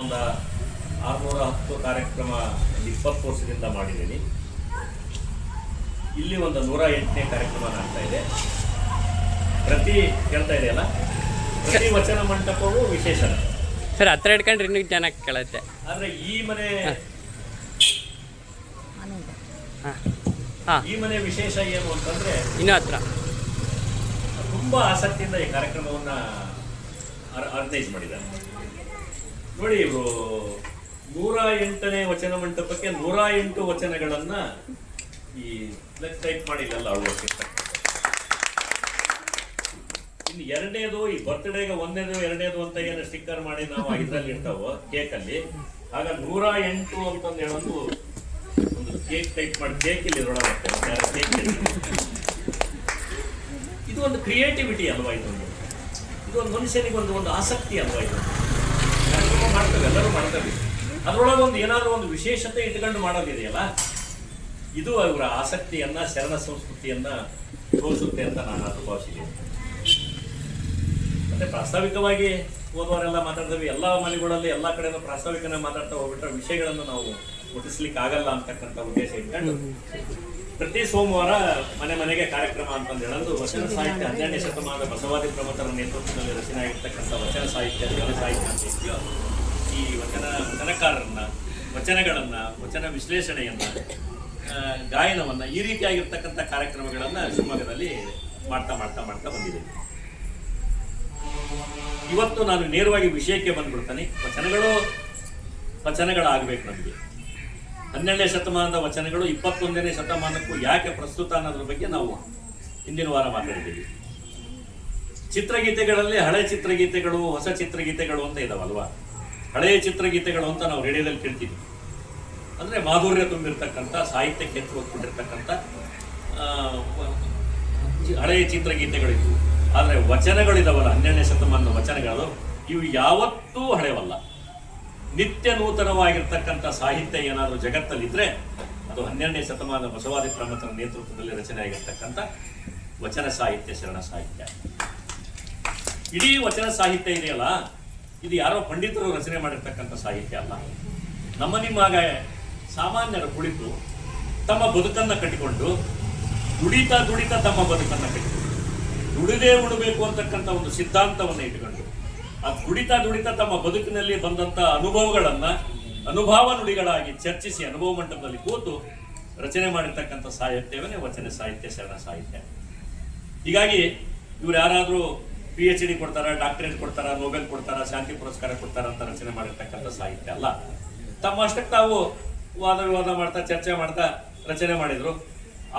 ಒಂದು 610 ಕಾರ್ಯಕ್ರಮ 20 ವರ್ಷದಿಂದ ಮಾಡಿದ್ದೀನಿ. ಇಲ್ಲಿ ಒಂದು 108ನೇ ಕಾರ್ಯಕ್ರಮ ಆಗ್ತಾ ಇದೆ. ಪ್ರತಿ ಕೇಳ್ತಾ ಇದೆಯಲ್ಲ, ಪ್ರತಿ ವಚನ ಮಂಟಪವು ವಿಶೇಷ ಸರ್. ಹತ್ರ ಹಿಡ್ಕೊಂಡ್ರೆ ಇನ್ನೂ ಚೆನ್ನಾಗಿ ಕೇಳುತ್ತೆ. ಆದರೆ ಈ ಮನೆ ವಿಶೇಷ ಏನು ಅಂತಂದ್ರೆ, ಇನ್ನೂ ಹತ್ರ ತುಂಬಾ ಆಸಕ್ತಿಯಿಂದ ಈ ಕಾರ್ಯಕ್ರಮವನ್ನ ಆರ್ಗನೈಸ್ ಮಾಡಿದ್ದಾರೆ. ನೋಡಿ, ಇವರು 108ನೇ ವಚನ ಮಂಟಪಕ್ಕೆ 108 ವಚನಗಳನ್ನ ಈ ಟೈಪ್ ಮಾಡಿಲ್ಲ ಅಳವಡಿಸಿರ್ತಾರೆ. ಇನ್ನು ಎರಡನೇದು ಈ ಬರ್ತ್ಡೇಗೆ 1ನೇದು 2ನೇದು ಅಂತ ಏನು ಸ್ಟಿಕ್ಕರ್ ಮಾಡಿ ನಾವು ಇದರಲ್ಲಿ ಇರ್ತಾವೋ ಕೇಕಲ್ಲಿ, ಆಗ 108 ಅಂತಂದು ಹೇಳೋದು ಒಂದು ಕೇಕ್ ಟೈಪ್ ಮಾಡಿ ಕೇಕ್ ಇಲ್ಲಿ ಇರೋಣ. ಇದು ಒಂದು ಕ್ರಿಯೇಟಿವಿಟಿ ಅಲ್ವಾ? ಇದು ಒಂದು ಮನುಷ್ಯನಿಗೆ ಒಂದು ಆಸಕ್ತಿ ಅಲ್ವಾ? ಇದು ಕಾರ್ಯಕ್ರಮ ಮಾಡ್ತೇವೆ, ಎಲ್ಲರೂ ಮಾಡ್ತೇವೆ. ಅದರೊಳಗೆ ಒಂದು ಏನಾದರೂ ಒಂದು ವಿಶೇಷತೆ ಇಟ್ಕೊಂಡು ಮಾಡೋದಿದೆಯಲ್ಲ, ಇದು ಅವರ ಆಸಕ್ತಿಯನ್ನ, ಶರಣ ಸಂಸ್ಕೃತಿಯನ್ನ ತೋರಿಸುತ್ತೆ ಅಂತ ನಾನು ಭಾವಿಸಿದ್ದೀನಿ. ಮತ್ತೆ ಪ್ರಾಸ್ತಾವಿಕವಾಗಿ ಓದುವರೆಲ್ಲ ಮಾತಾಡ್ತೇವೆ. ಎಲ್ಲ ಮನೆಗಳಲ್ಲಿ ಎಲ್ಲ ಕಡೆನೂ ಪ್ರಾಸ್ತಾವಿಕನ ಮಾತಾಡ್ತಾ ಹೋಗ್ಬಿಟ್ರೆ ವಿಷಯಗಳನ್ನು ನಾವು ಮುಟ್ಟಿಸ್ಲಿಕ್ಕೆ ಆಗಲ್ಲ ಅಂತಕ್ಕಂಥ ಉದ್ದೇಶ ಇಟ್ಕೊಂಡು ಪ್ರತಿ ಸೋಮವಾರ ಮನೆ ಮನೆಗೆ ಕಾರ್ಯಕ್ರಮ ಅಂತಂದು ಹೇಳೋದು ವಚನ ಸಾಹಿತ್ಯ 12ನೇ ಶತಮಾನದ ಬಸವಾದಿ ಪ್ರಮುಖರ ನೇತೃತ್ವದಲ್ಲಿ ರಚನೆ ಆಗಿರ್ತಕ್ಕಂಥ ವಚನ ಸಾಹಿತ್ಯ, ಜನ ಸಾಹಿತ್ಯ ಅಂತ ಇದೆಯೋ, ಈ ವಚನಕಾರರನ್ನ, ವಚನಗಳನ್ನ, ವಚನ ವಿಶ್ಲೇಷಣೆಯನ್ನ, ಗಾಯನವನ್ನ, ಈ ರೀತಿಯಾಗಿರ್ತಕ್ಕಂಥ ಕಾರ್ಯಕ್ರಮಗಳನ್ನ ಶಿವಮೊಗ್ಗದಲ್ಲಿ ಮಾಡ್ತಾ ಮಾಡ್ತಾ ಮಾಡ್ತಾ ಬಂದಿದೆ. ಇವತ್ತು ನಾನು ನೇರವಾಗಿ ವಿಷಯಕ್ಕೆ ಬಂದ್ಬಿಡ್ತಾನೆ. ವಚನಗಳಾಗಬೇಕು ನಮಗೆ. 12ನೇ ಶತಮಾನದ ವಚನಗಳು 21ನೇ ಶತಮಾನಕ್ಕೂ ಯಾಕೆ ಪ್ರಸ್ತುತ ಅನ್ನೋದ್ರ ಬಗ್ಗೆ ನಾವು ಹಿಂದಿನ ವಾರ ಮಾತಾಡಿದ್ದೀವಿ. ಚಿತ್ರಗೀತೆಗಳಲ್ಲಿ ಹಳೆ ಚಿತ್ರಗೀತೆಗಳು, ಹೊಸ ಚಿತ್ರಗೀತೆಗಳು ಅಂತ ಇದಾವಲ್ವಾ? ಹಳೆಯ ಚಿತ್ರಗೀತೆಗಳು ಅಂತ ನಾವು ರೇಡಿಯೋದಲ್ಲಿ ಕೇಳ್ತೀವಿ. ಅಂದರೆ ಮಾಧುರ್ಯ ತುಂಬಿರ್ತಕ್ಕಂಥ, ಸಾಹಿತ್ಯಕ್ಕೆ ಎತ್ತು ಹೋಗ್ಬಿಟ್ಟಿರ್ತಕ್ಕಂಥ ಹಳೆಯ ಚಿತ್ರಗೀತೆಗಳಿದ್ವು. ಆದರೆ ವಚನಗಳಿದಾವಲ್ಲ, 12ನೇ ಶತಮಾನದ ವಚನಗಳು, ಇವು ಯಾವತ್ತೂ ಹಳೆಯವಲ್ಲ. ನಿತ್ಯ ನೂತನವಾಗಿರ್ತಕ್ಕಂಥ ಸಾಹಿತ್ಯ ಏನಾದರೂ ಜಗತ್ತಲ್ಲಿದ್ದರೆ ಅದು 12ನೇ ಶತಮಾನದ ಬಸವಾದಿ ಪ್ರಮುಖರ ನೇತೃತ್ವದಲ್ಲಿ ರಚನೆ ಆಗಿರ್ತಕ್ಕಂಥ ವಚನ ಸಾಹಿತ್ಯ, ಶರಣ ಸಾಹಿತ್ಯ. ಇಡೀ ವಚನ ಸಾಹಿತ್ಯ ಇದೆಯಲ್ಲ, ಇದು ಯಾರೋ ಪಂಡಿತರು ರಚನೆ ಮಾಡಿರ್ತಕ್ಕಂಥ ಸಾಹಿತ್ಯ ಅಲ್ಲ. ನಿಮ್ಮ ಸಾಮಾನ್ಯರು ಕುಳಿತು ತಮ್ಮ ಬದುಕನ್ನು ಕಟ್ಟಿಕೊಂಡು ದುಡಿತಾ ತಮ್ಮ ಬದುಕನ್ನು ಕಟ್ಟಿಕೊಂಡು ದುಡಿದೇ ಉಣಬೇಕು ಅಂತಕ್ಕಂಥ ಒಂದು ಸಿದ್ಧಾಂತವನ್ನು ಇಟ್ಟುಕೊಂಡು ಆ ದುಡಿತಾ ತಮ್ಮ ಬದುಕಿನಲ್ಲಿ ಬಂದಂಥ ಅನುಭವಗಳನ್ನ ಅನುಭವ ನುಡಿಗಳಾಗಿ ಚರ್ಚಿಸಿ ಅನುಭವ ಮಂಟಪದಲ್ಲಿ ಕೂತು ರಚನೆ ಮಾಡಿರ್ತಕ್ಕಂಥ ಸಾಹಿತ್ಯವೇ ವಚನ ಸಾಹಿತ್ಯ, ಶರಣ ಸಾಹಿತ್ಯ. ಹೀಗಾಗಿ ಇವ್ರು ಯಾರಾದರೂ PhD ಕೊಡ್ತಾರ, ಡಾಕ್ಟರೇಟ್ ಕೊಡ್ತಾರ, ನೊಬೆಲ್ ಕೊಡ್ತಾರ, ಶಾಂತಿ ಪುರಸ್ಕಾರ ಕೊಡ್ತಾರ ಅಂತ ರಚನೆ ಮಾಡಿರ್ತಕ್ಕಂಥ ಸಾಹಿತ್ಯ ಅಲ್ಲ. ತಮ್ಮಷ್ಟಕ್ಕೆ ತಾವು ವಾದ ವಿವಾದ ಮಾಡ್ತಾ, ಚರ್ಚೆ ಮಾಡ್ತಾ ರಚನೆ ಮಾಡಿದ್ರು.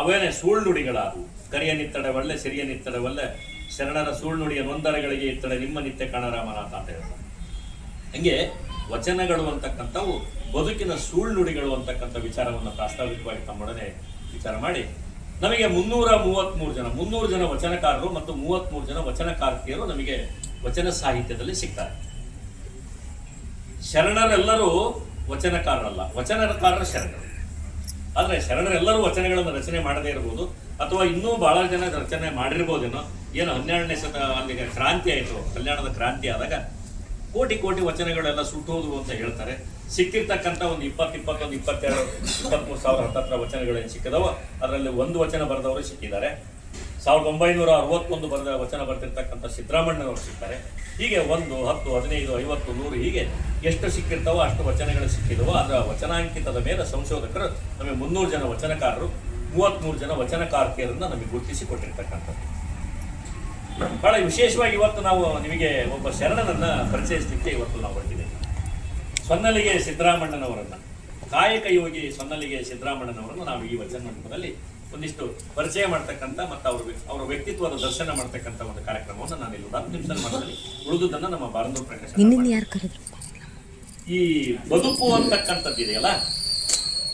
ಅವೇನೇ ಸುಳ್ಳು ನುಡಿಗಳಾದವು. ಕರಿಯ ನಿತ್ತಡೆ ಒಳ್ಳೆ, ಸಿರಿಯ ನಿತ್ತಡೆ ಒಳ್ಳೆ, ಶರಣರ ಸುಳ್ಳು ನುಡಿಯ ನೊಂದರೆಗಳಿಗೆ ಇತ್ತಡೆ ನಿಮ್ಮ ನಿತ್ಯ ಕಾಣರಾಮನಾಥ ಅಂತ ಹೇಳ್ತಾರೆ. ಹಂಗೆ ವಚನಗಳು ಅಂತಕ್ಕಂಥವು ಬದುಕಿನ ಸುಳ್ಳು ನುಡಿಗಳು ಅಂತಕ್ಕಂಥ ವಿಚಾರವನ್ನು ಪ್ರಾಸ್ತಾವಿಕವಾಗಿ ತಮ್ಮೊಡನೆ ವಿಚಾರ ಮಾಡಿ ನಮಗೆ 300 ಜನ ವಚನಕಾರರು ಮತ್ತು 33 ಜನ ವಚನಕಾರ್ತಿಯರು ನಮಗೆ ವಚನ ಸಾಹಿತ್ಯದಲ್ಲಿ ಸಿಗ್ತಾರೆ. ಶರಣರೆಲ್ಲರೂ ವಚನಕಾರರಲ್ಲ, ವಚನಕಾರರ ಶರಣರು. ಆದರೆ ಶರಣರೆಲ್ಲರೂ ವಚನಗಳನ್ನು ರಚನೆ ಮಾಡದೇ ಇರ್ಬೋದು, ಅಥವಾ ಇನ್ನೂ ಬಹಳ ಜನ ರಚನೆ ಮಾಡಿರ್ಬೋದೇನೋ. ಏನು 12ನೇ ಅಲ್ಲಿಗೆ ಕ್ರಾಂತಿ ಆಯಿತು, ಕಲ್ಯಾಣದ ಕ್ರಾಂತಿ ಆದಾಗ ಕೋಟಿ ವಚನಗಳೆಲ್ಲ ಸುಟ್ಟೋದು ಅಂತ ಹೇಳ್ತಾರೆ. ಸಿಕ್ಕಿರ್ತಕ್ಕಂಥ ಒಂದು 21, 22, 23 ಸಾವಿರ ಹತ್ತತ್ರ ವಚನಗಳೇನು ಸಿಕ್ಕಿದವೋ ಅದರಲ್ಲಿ ಒಂದು ವಚನ ಬರೆದವರು ಸಿಕ್ಕಿದ್ದಾರೆ. 1961 ಬರೆದ ವಚನ ಬರ್ತಿರ್ತಕ್ಕಂಥ ಸಿದ್ದರಾಮಣ್ಣನವರು ಸಿಗ್ತಾರೆ. ಹೀಗೆ 1, 10, 15, 50, 100 ಹೀಗೆ ಎಷ್ಟು ಸಿಕ್ಕಿರ್ತಾವೋ ಅಷ್ಟು ವಚನಗಳು ಸಿಕ್ಕಿದವೋ ಅದರ ವಚನಾಂಕಿತದ ಮೇಲೆ ಸಂಶೋಧಕರು ನಮಗೆ 300 ಜನ ವಚನಕಾರರು, 33 ಜನ ವಚನಕಾರ್ತಿಯರನ್ನ ನಮಗೆ ಗುರುತಿಸಿ ಕೊಟ್ಟಿರ್ತಕ್ಕಂಥದ್ದು. ಬಹಳ ವಿಶೇಷವಾಗಿ ಇವತ್ತು ನಾವು ನಿಮಗೆ ಒಬ್ಬ ಶರಣನನ್ನ ಪರಿಚಯಿಸಲಿಕ್ಕೆ ಇವತ್ತು ನಾವು ಹೊರಟಿದ್ದೇವೆ. ಸೊನ್ನಲಿಗೆ ಸಿದ್ದರಾಮಣ್ಣನವರನ್ನ, ಕಾಯಕ ಯೋಗಿ ಸೊನ್ನಲಿಗೆ ಸಿದ್ದರಾಮಣ್ಣನವರನ್ನು ನಾವು ಈ ವಚನ ಮಂಟಪದಲ್ಲಿ ಒಂದಿಷ್ಟು ಪರಿಚಯ ಮಾಡ್ತಕ್ಕಂಥ ಮತ್ತು ಅವರ ವ್ಯಕ್ತಿತ್ವದ ದರ್ಶನ ಮಾಡ್ತಕ್ಕಂಥ ಒಂದು ಕಾರ್ಯಕ್ರಮವನ್ನು ನಾನು ಇಲ್ಲಿ 10 ನಿಮಿಷ ಮಾಡ್ತೀನಿ. ಉಳಿದುದನ್ನು ನಮ್ಮ ಬಾರಂದೂರು ಪ್ರಕಾಶ್. ಈ ಬದುಕು ಅಂತಕ್ಕಂಥದ್ದು ಇದೆಯಲ್ಲ,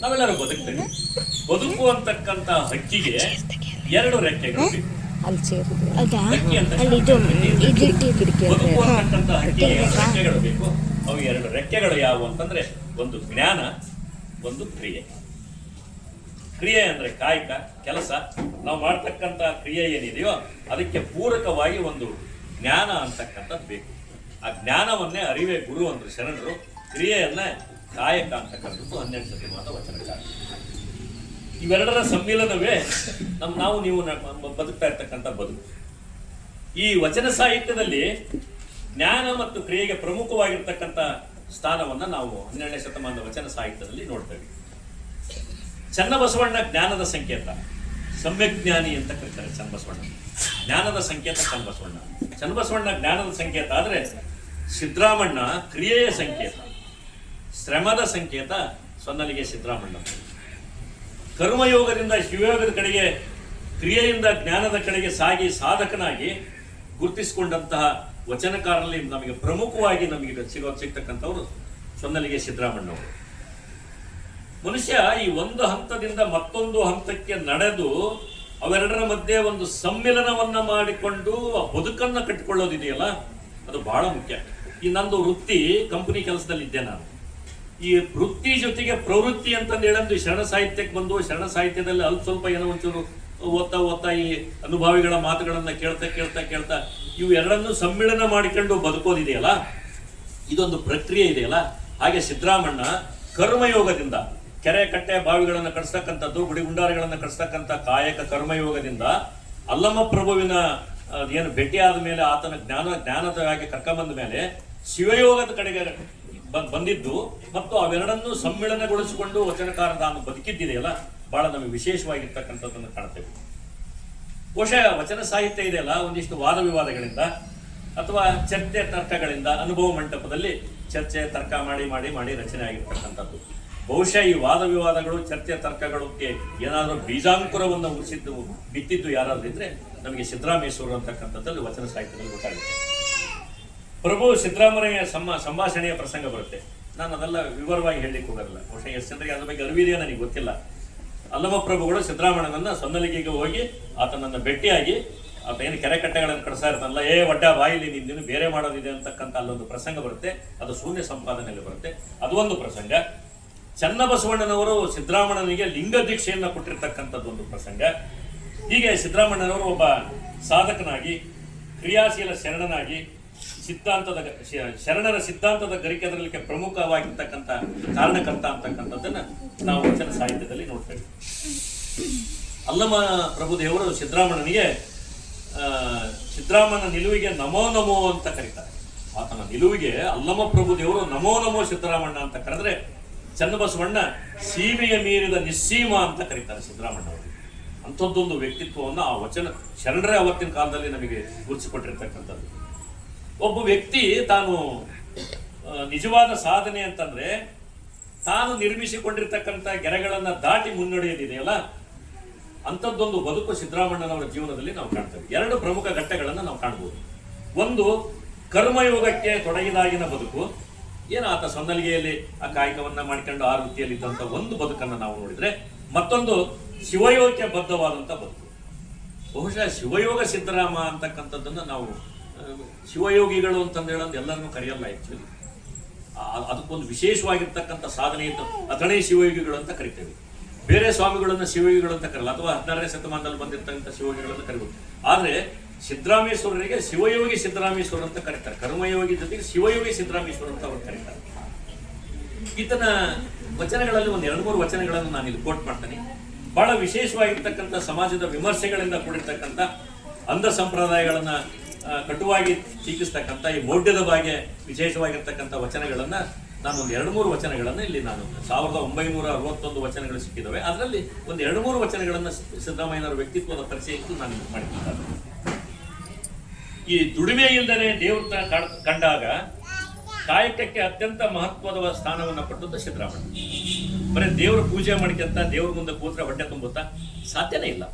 ನಾವೆಲ್ಲರೂ ಬದುಕ್ತೇವೆ. ಬದುಕು ಅಂತಕ್ಕಂಥ ಹಕ್ಕಿಗೆ 2 ರೆಕ್ಕೆಗಳು ಬೇಕು. ಬದುಕು ಅಂತಕ್ಕಂಥ ಹಕ್ಕಿಗೆ 2 ರೆಕ್ಕೆಗಳು ಬೇಕು. ಅವು 2 ರೆಕ್ಕೆಗಳು ಯಾವುವು ಅಂತಂದ್ರೆ, ಒಂದು ಜ್ಞಾನ, ಒಂದು ಕ್ರಿಯೆ. ಕ್ರಿಯೆ ಅಂದ್ರೆ ಕಾಯಕ, ಕೆಲಸ. ನಾವು ಮಾಡ್ತಕ್ಕಂಥ ಕ್ರಿಯೆ ಏನಿದೆಯೋ ಅದಕ್ಕೆ ಪೂರಕವಾಗಿ ಒಂದು ಜ್ಞಾನ ಅಂತಕ್ಕಂಥದ್ದು ಬೇಕು. ಆ ಜ್ಞಾನವನ್ನೇ ಅರಿವೇ ಗುರು ಅಂದ್ರು ಶರಣರು. ಕ್ರಿಯೆಯನ್ನ ಕಾಯಕ ಅಂತ ಕರೆದು 12ನೇ ಶತಮಾನದ ವಚನಕಾರ. ಇವೆರಡರ ಸಮ್ಮಿಲನವೇ ನಾವು ನೀವು ಬದುಕ್ತಾ ಇರ್ತಕ್ಕಂಥ ಬದುಕು. ಈ ವಚನ ಸಾಹಿತ್ಯದಲ್ಲಿ ಜ್ಞಾನ ಮತ್ತು ಕ್ರಿಯೆಗೆ ಪ್ರಮುಖವಾಗಿರ್ತಕ್ಕಂಥ ಸ್ಥಾನವನ್ನ ನಾವು 12ನೇ ಶತಮಾನದ ವಚನ ಸಾಹಿತ್ಯದಲ್ಲಿ ನೋಡ್ತೇವೆ. ಚನ್ನಬಸವಣ್ಣ ಜ್ಞಾನದ ಸಂಕೇತ, ಸಮ್ಯಕ್ ಜ್ಞಾನಿ ಅಂತ ಕರೀತಾರೆ ಚನ್ನಬಸವಣ್ಣ. ಜ್ಞಾನದ ಸಂಕೇತ ಚನ್ನಬಸವಣ್ಣ. ಚನ್ನಬಸವಣ್ಣ ಜ್ಞಾನದ ಸಂಕೇತ ಆದ್ರೆ ಸಿದ್ದರಾಮಣ್ಣ ಕ್ರಿಯೆಯ ಸಂಕೇತ, ಶ್ರಮದ ಸಂಕೇತ ಸೊನ್ನಲಿಗೆ ಸಿದ್ದರಾಮಣ್ಣ. ಕರ್ಮಯೋಗದಿಂದ ಶಿವಯೋಗದ ಕಡೆಗೆ, ಕ್ರಿಯೆಯಿಂದ ಜ್ಞಾನದ ಕಡೆಗೆ ಸಾಗಿ ಸಾಧಕನಾಗಿ ಗುರುತಿಸಿಕೊಂಡಂತಹ ವಚನಕಾರರಲ್ಲಿ ನಮಗೆ ಪ್ರಮುಖವಾಗಿ ನಮಗೆ ಸಿಗ್ತಕ್ಕಂಥವ್ರು ಸೊನ್ನಲಿಗೆ ಸಿದ್ದರಾಮಣ್ಣವರು. ಮನುಷ್ಯ ಈ ಒಂದು ಹಂತದಿಂದ ಮತ್ತೊಂದು ಹಂತಕ್ಕೆ ನಡೆದು ಅವೆರಡರ ಮಧ್ಯೆ ಒಂದು ಸಮ್ಮಿಲನವನ್ನ ಮಾಡಿಕೊಂಡು ಆ ಬದುಕನ್ನ ಕಟ್ಟಿಕೊಳ್ಳೋದಿದೆಯಲ್ಲ, ಅದು ಬಹಳ ಮುಖ್ಯ. ಈ ನಂದು ವೃತ್ತಿ ಕಂಪನಿ ಕೆಲಸದಲ್ಲಿದ್ದೆ ನಾನು. ಈ ವೃತ್ತಿ ಜೊತೆಗೆ ಪ್ರವೃತ್ತಿ ಅಂತಂದು ಹೇಳಂದು ಶರಣ ಸಾಹಿತ್ಯಕ್ಕೆ ಬಂದು ಶರಣ ಸಾಹಿತ್ಯದಲ್ಲಿ ಅಲ್ಪ ಸ್ವಲ್ಪ ಏನೋ ಒಂಚೂರು ಓದ್ತಾ ಈ ಅನುಭವಿಗಳ ಮಾತುಗಳನ್ನ ಕೇಳ್ತಾ ಇವು ಎರಡನ್ನೂ ಸಮ್ಮಿಳನ ಮಾಡಿಕೊಂಡು ಬದುಕೋದಿದೆಯಲ್ಲ, ಇದೊಂದು ಪ್ರಕ್ರಿಯೆ ಇದೆಯಲ್ಲ. ಹಾಗೆ ಸಿದ್ದರಾಮಣ್ಣ ಕರ್ಮಯೋಗದಿಂದ, ಕೆರೆ ಕಟ್ಟೆ ಬಾವಿಗಳನ್ನು ಕಟ್ಸ್ತಕ್ಕಂಥದ್ದು, ಗುಡಿ ಗುಂಡಾರಗಳನ್ನು ಕಟ್ಸ್ತಕ್ಕಂಥ ಕಾಯಕ ಕರ್ಮಯೋಗದಿಂದ ಅಲ್ಲಮ ಪ್ರಭುವಿನ ಏನು ಭೇಟಿಯಾದ ಮೇಲೆ ಆತನ ಜ್ಞಾನದ ಕರ್ಕೊಂಬಂದ ಮೇಲೆ ಶಿವಯೋಗದ ಕಡೆಗೆ ಬಂದಿದ್ದು ಮತ್ತು ಅವೆರಡನ್ನೂ ಸಮ್ಮಿಳನಗೊಳಿಸಿಕೊಂಡು ವಚನಕಾರ ನಾನು ಬದುಕಿದ್ದಿದೆಯಲ್ಲ, ಬಹಳ ನಮಗೆ ವಿಶೇಷವಾಗಿರ್ತಕ್ಕಂಥದ್ದನ್ನು ಕಾಣ್ತೇವೆ. ಬಹುಶಃ ವಚನ ಸಾಹಿತ್ಯ ಇದೆಯಲ್ಲ, ಒಂದಿಷ್ಟು ವಾದ ವಿವಾದಗಳಿಂದ ಅಥವಾ ಚರ್ಚೆ ತರ್ಕಗಳಿಂದ, ಅನುಭವ ಮಂಟಪದಲ್ಲಿ ಚರ್ಚೆ ತರ್ಕ ಮಾಡಿ ರಚನೆ ಆಗಿರ್ತಕ್ಕಂಥದ್ದು. ಬಹುಶಃ ಈ ವಾದ ವಿವಾದಗಳು, ಚರ್ಚೆ ತರ್ಕಗಳಿಗೆ ಏನಾದರೂ ಬೀಜಾಂಕುರವನ್ನು ಬಿತ್ತಿದ್ದು ಯಾರಾದ್ರೂ ಇದ್ರೆ ನಮಗೆ ಸಿದ್ದರಾಮೇಶ್ವರ ಅಂತಕ್ಕಂಥದ್ದಲ್ಲಿ ವಚನ ಸಾಹಿತ್ಯದಲ್ಲಿ ಗೊತ್ತಾಗುತ್ತೆ. ಪ್ರಭು ಸಿದ್ದರಾಮಯ್ಯ ಸಂಭಾಷಣೆಯ ಪ್ರಸಂಗ ಬರುತ್ತೆ. ನಾನು ಅದೆಲ್ಲ ವಿವರವಾಗಿ ಹೇಳಲಿಕ್ಕೆ ಹೋಗಲ್ಲ, ಬಹುಶಃ ಎಷ್ಟು ಜನರಿಗೆ ಅದ್ರ ಬಗ್ಗೆ ಅರಿವಿದೆಯೋ ನನಗೆ ಗೊತ್ತಿಲ್ಲ. ಅಲ್ಲಮ ಪ್ರಭುಗಳು ಸಿದ್ದರಾಮಣ್ಣನನ್ನ ಸೊನ್ನಲಿಗೆಗೆ ಹೋಗಿ ಆತನನ್ನ ಭೇಟಿಯಾಗಿ ಆತ ಏನು ಕೆರೆ ಕಟ್ಟೆಗಳನ್ನು ಕಟ್ಸ್ತಾ ಇರ್ತಾನಲ್ಲ, ಒಡ್ಡ ಬಾಯಿಲಿ ನಿಂದಿನ ಬೇರೆ ಮಾಡೋದಿದೆ ಅಂತಕ್ಕಂಥ ಅಲ್ಲೊಂದು ಪ್ರಸಂಗ ಬರುತ್ತೆ. ಅದು ಶೂನ್ಯ ಸಂಪಾದನೆಯಲ್ಲಿ ಬರುತ್ತೆ. ಅದು ಒಂದು ಪ್ರಸಂಗ. ಚನ್ನಬಸವಣ್ಣನವರು ಸಿದ್ದರಾಮಣ್ಣನಿಗೆ ಲಿಂಗ ದೀಕ್ಷೆಯನ್ನು ಕೊಟ್ಟಿರ್ತಕ್ಕಂಥದ್ದು ಒಂದು ಪ್ರಸಂಗ. ಹೀಗೆ ಸಿದ್ದರಾಮಣ್ಣನವರು ಒಬ್ಬ ಸಾಧಕನಾಗಿ, ಕ್ರಿಯಾಶೀಲ ಶರಣನಾಗಿ, ಶರಣರ ಸಿದ್ಧಾಂತದ ಗರಿಕೆದರಲಿಕ್ಕೆ ಪ್ರಮುಖವಾಗಿರ್ತಕ್ಕಂಥ ಕಾರಣಕರ್ತ ಅಂತಕ್ಕಂಥದ್ದನ್ನ ನಾವು ವಚನ ಸಾಹಿತ್ಯದಲ್ಲಿ ನೋಡ್ತೇವೆ. ಅಲ್ಲಮ ಪ್ರಭುದೇವರು ಸಿದ್ದರಾಮಣ್ಣನಿಗೆ ಸಿದ್ದರಾಮನ ನಿಲುವಿಗೆ ನಮೋ ನಮೋ ಅಂತ ಕರೀತಾರೆ. ಆತನ ನಿಲುವಿಗೆ ಅಲ್ಲಮ ಪ್ರಭುದೇವರು ನಮೋ ನಮೋ ಸಿದ್ದರಾಮಣ್ಣ ಅಂತ ಕರೆದ್ರೆ, ಚನ್ನಬಸವಣ್ಣ ಸೀಮೆಯ ಮೀರಿದ ನಿಸ್ಸೀಮ ಅಂತ ಕರೀತಾರೆ ಸಿದ್ದರಾಮಣ್ಣವರು. ಅಂಥದ್ದೊಂದು ವ್ಯಕ್ತಿತ್ವವನ್ನು ಆ ವಚನ ಶರಣರೇ ಅವತ್ತಿನ ಕಾಲದಲ್ಲಿ ನಮಗೆ ಗುರುತಿಸಿಕೊಟ್ಟಿರ್ತಕ್ಕಂಥದ್ದು. ಒಬ್ಬ ವ್ಯಕ್ತಿ ತಾನು ನಿಜವಾದ ಸಾಧನೆ ಅಂತಂದ್ರೆ ತಾನು ನಿರ್ಮಿಸಿಕೊಂಡಿರ್ತಕ್ಕಂಥ ಗೆರೆಗಳನ್ನ ದಾಟಿ ಮುನ್ನಡೆಯೋದಿದೆಯಲ್ಲ, ಅಂಥದ್ದೊಂದು ಬದುಕು ಸಿದ್ದರಾಮಣ್ಣನವರ ಜೀವನದಲ್ಲಿ ನಾವು ಕಾಣ್ತೇವೆ. ಎರಡು ಪ್ರಮುಖ ಘಟ್ಟಗಳನ್ನು ನಾವು ಕಾಣ್ಬೋದು. ಒಂದು, ಕರ್ಮಯೋಗಕ್ಕೆ ತೊಡಗಿದಾಗಿನ ಬದುಕು, ಏನು ಆತ ಸೊನ್ನಲಿಗೆಯಲ್ಲಿ ಆ ಕಾಯಕವನ್ನ ಮಾಡಿಕೊಂಡು ಆ ವೃತ್ತಿಯಲ್ಲಿ ಇದ್ದಂಥ ಒಂದು ಬದುಕನ್ನು ನಾವು ನೋಡಿದ್ರೆ, ಮತ್ತೊಂದು ಶಿವಯೋಗಕ್ಕೆ ಬದ್ಧವಾದಂಥ ಬದುಕು. ಬಹುಶಃ ಶಿವಯೋಗ ಸಿದ್ದರಾಮ ಅಂತಕ್ಕಂಥದ್ದನ್ನು ನಾವು ಶಿವಯೋಗಿಗಳು ಅಂತಂದು ಹೇಳೋದು ಎಲ್ಲರನ್ನೂ ಕರೆಯಲ್ಲ. ಆ್ಯಕ್ಚುಲಿ ಅದಕ್ಕೊಂದು ವಿಶೇಷವಾಗಿರ್ತಕ್ಕಂಥ ಸಾಧನೆ ಇತ್ತು. ಅಥಣಿ ಶಿವಯೋಗಿಗಳು ಅಂತ ಕರಿತೇವೆ. ಬೇರೆ ಸ್ವಾಮಿಗಳನ್ನು ಶಿವಯೋಗಿಗಳು ಅಂತ ಕರೆಯಲ್ಲ, ಅಥವಾ 16ನೇ ಶತಮಾನದಲ್ಲಿ ಬಂದಿರತಕ್ಕಂಥ ಶಿವಯೋಗಿಗಳನ್ನು ಕರಿಬೋದು. ಆದರೆ ಸಿದ್ದರಾಮೇಶ್ವರರಿಗೆ ಶಿವಯೋಗಿ ಸಿದ್ದರಾಮೇಶ್ವರ ಅಂತ ಕರೀತಾರೆ. ಕರ್ಮಯೋಗಿ ಜೊತೆಗೆ ಶಿವಯೋಗಿ ಸಿದ್ದರಾಮೇಶ್ವರ ಅಂತ ಅವರು ಕರೀತಾರೆ. ಈತನ ವಚನಗಳಲ್ಲಿ ಒಂದು 2-3 ವಚನಗಳನ್ನು ನಾನು ಇಲ್ಲಿ ಕೋಟ್ ಮಾಡ್ತೇನೆ. ಬಹಳ ವಿಶೇಷವಾಗಿರ್ತಕ್ಕಂಥ ಸಮಾಜದ ವಿಮರ್ಶೆಗಳಿಂದ ಕೂಡಿರ್ತಕ್ಕಂಥ ಅಂಧ ಸಂಪ್ರದಾಯಗಳನ್ನ ಕಟುವಾಗಿ ಟೀಕಿಸ್ತಕ್ಕಂಥ ಈ ಮೌಢ್ಯದ ಬಗ್ಗೆ ವಿಶೇಷವಾಗಿರ್ತಕ್ಕಂಥ ವಚನಗಳನ್ನ ನಾನು ಒಂದು 2-3 ವಚನಗಳನ್ನು ಇಲ್ಲಿ ನಾನು 1961 ವಚನಗಳು ಸಿಕ್ಕಿದ್ದಾವೆ. ಅದರಲ್ಲಿ ಒಂದು 2-3 ವಚನಗಳನ್ನು ಸಿದ್ದರಾಮಯ್ಯನವರ ವ್ಯಕ್ತಿತ್ವದ ಪರಿಚಯಕ್ಕೂ ನಾನು ಮಾಡಿಕೊಂಡಿದ್ದೇನೆ. ಈ ದುಡಿಮೆ ಇಲ್ಲದೆ ದೇವ್ರನ್ನ ಕಂಡಾಗ ಕಾಯಕಕ್ಕೆ ಅತ್ಯಂತ ಮಹತ್ವದ ಸ್ಥಾನವನ್ನು ಕೊಟ್ಟದ್ದು ಸಿದ್ದರಾಮಯ್ಯ. ಬರೀ ದೇವ್ರ ಪೂಜೆ ಮಾಡ್ಕೊಂತ ದೇವ್ರ ಮುಂದೆ ಕೂತ್ರೆ ಹೊಟ್ಟೆ ತುಂಬುತ್ತಾ? ಸಾಧ್ಯನೇ ಇಲ್ಲ.